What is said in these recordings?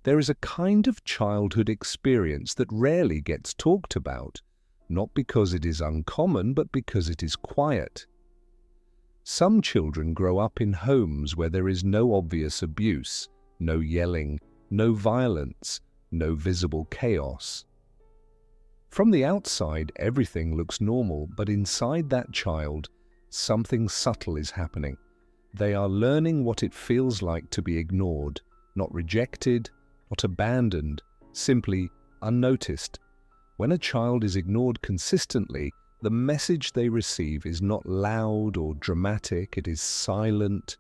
There is a kind of childhood experience that rarely gets talked about, not because it is uncommon, but because it is quiet. Some children grow up in homes where there is no obvious abuse, no yelling, no violence, no visible chaos. From the outside, everything looks normal, but inside that child, something subtle is happening. They are learning what it feels like to be ignored, not rejected, not abandoned, simply unnoticed. When a child is ignored consistently, the message they receive is not loud or dramatic, it is silent.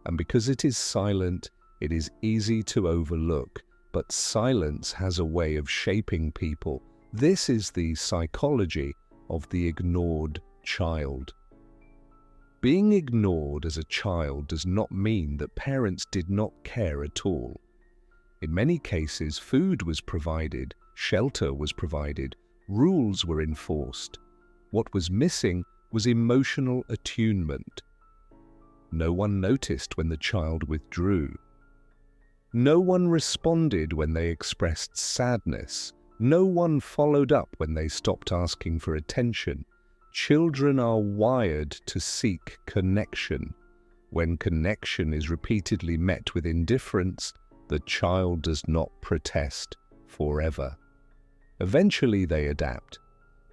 And because it is silent, it is easy to overlook. But silence has a way of shaping people. This is the psychology of the ignored child. Being ignored as a child does not mean that parents did not care at all. In many cases, food was provided, shelter was provided, rules were enforced. What was missing was emotional attunement. No one noticed when the child withdrew. No one responded when they expressed sadness. No one followed up when they stopped asking for attention. Children are wired to seek connection. When connection is repeatedly met with indifference, the child does not protest forever. Eventually they adapt.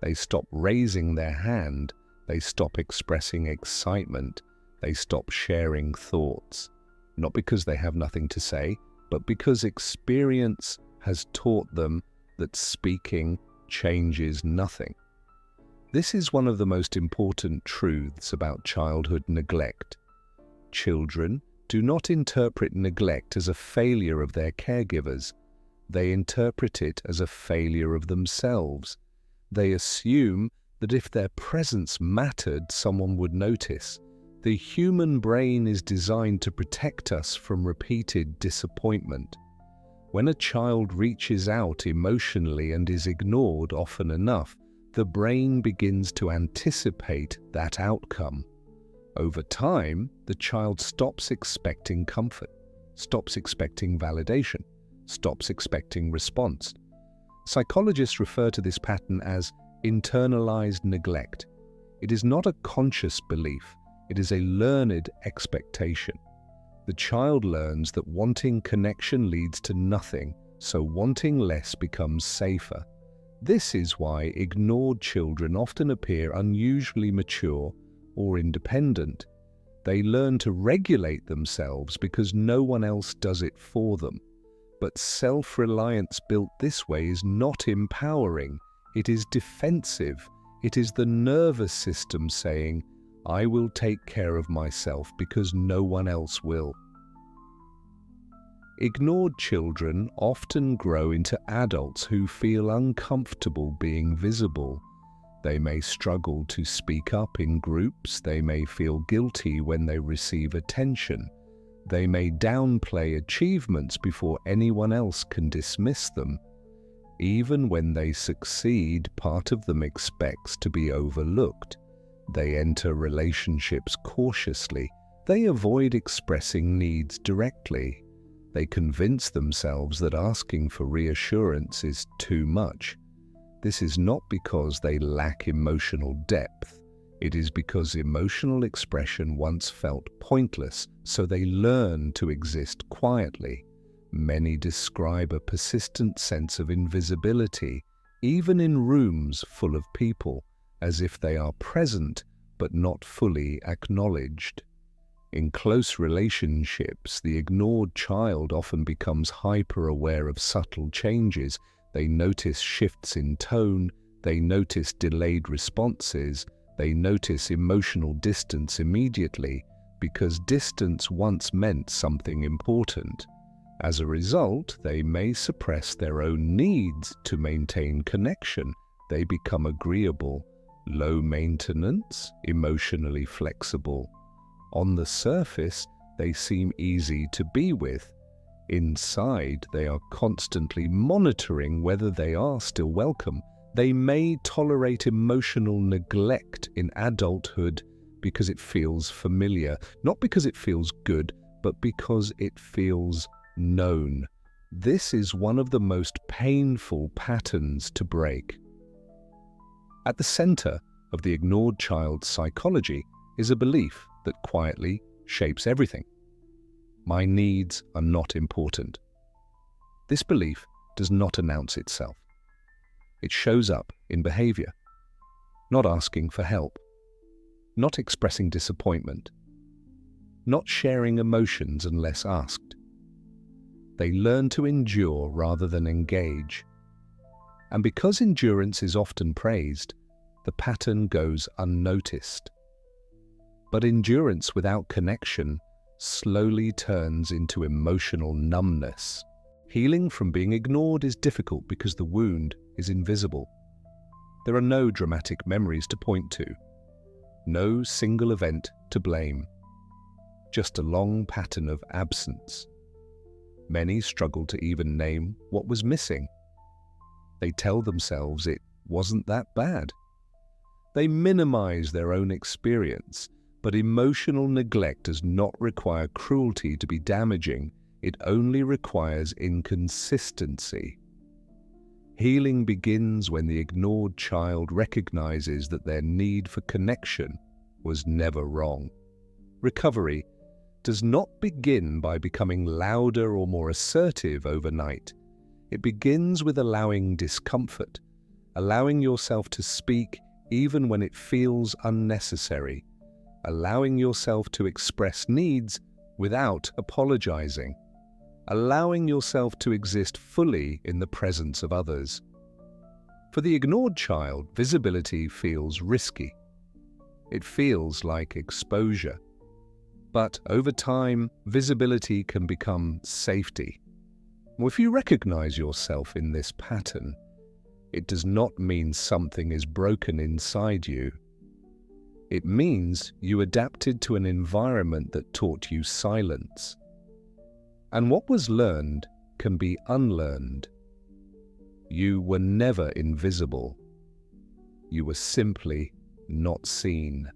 They stop raising their hand. They stop expressing excitement. They stop sharing thoughts. Not because they have nothing to say, but because experience has taught them that speaking changes nothing. This is one of the most important truths about childhood neglect. Children do not interpret neglect as a failure of their caregivers. They interpret it as a failure of themselves. They assume that if their presence mattered, someone would notice. The human brain is designed to protect us from repeated disappointment. When a child reaches out emotionally and is ignored often enough, the brain begins to anticipate that outcome. Over time, the child stops expecting comfort, stops expecting validation, stops expecting response. Psychologists refer to this pattern as internalized neglect. It is not a conscious belief, it is a learned expectation. The child learns that wanting connection leads to nothing, so wanting less becomes safer. This is why ignored children often appear unusually mature or independent. They learn to regulate themselves because no one else does it for them. But self-reliance built this way is not empowering. It is defensive. It is the nervous system saying, "I will take care of myself because no one else will." Ignored children often grow into adults who feel uncomfortable being visible. They may struggle to speak up in groups. They may feel guilty when they receive attention. They may downplay achievements before anyone else can dismiss them. Even when they succeed, part of them expects to be overlooked. They enter relationships cautiously. They avoid expressing needs directly. They convince themselves that asking for reassurance is too much. This is not because they lack emotional depth. It is because emotional expression once felt pointless, so they learn to exist quietly. Many describe a persistent sense of invisibility, even in rooms full of people, as if they are present but not fully acknowledged. In close relationships, the ignored child often becomes hyper-aware of subtle changes. They notice shifts in tone, they notice delayed responses, they notice emotional distance immediately, because distance once meant something important. As a result, they may suppress their own needs to maintain connection. They become agreeable, low maintenance, emotionally flexible. On the surface, they seem easy to be with. Inside, they are constantly monitoring whether they are still welcome. They may tolerate emotional neglect in adulthood because it feels familiar, not because it feels good, but because it feels known. This is one of the most painful patterns to break. At the center of the ignored child's psychology is a belief that quietly shapes everything. My needs are not important. This belief does not announce itself. It shows up in behavior, not asking for help, not expressing disappointment, not sharing emotions unless asked. They learn to endure rather than engage. And because endurance is often praised, the pattern goes unnoticed. But endurance without connection slowly turns into emotional numbness. Healing from being ignored is difficult because the wound is invisible. There are no dramatic memories to point to, no single event to blame, just a long pattern of absence. Many struggle to even name what was missing. They tell themselves it wasn't that bad. They minimize their own experience, but emotional neglect does not require cruelty to be damaging. It only requires inconsistency. Healing begins when the ignored child recognizes that their need for connection was never wrong. Recovery does not begin by becoming louder or more assertive overnight. It begins with allowing discomfort, allowing yourself to speak even when it feels unnecessary, allowing yourself to express needs without apologizing, allowing yourself to exist fully in the presence of others. For the ignored child, visibility feels risky. It feels like exposure. But over time, visibility can become safety. If you recognize yourself in this pattern, it does not mean something is broken inside you. It means you adapted to an environment that taught you silence. And what was learned can be unlearned. You were never invisible. You were simply not seen.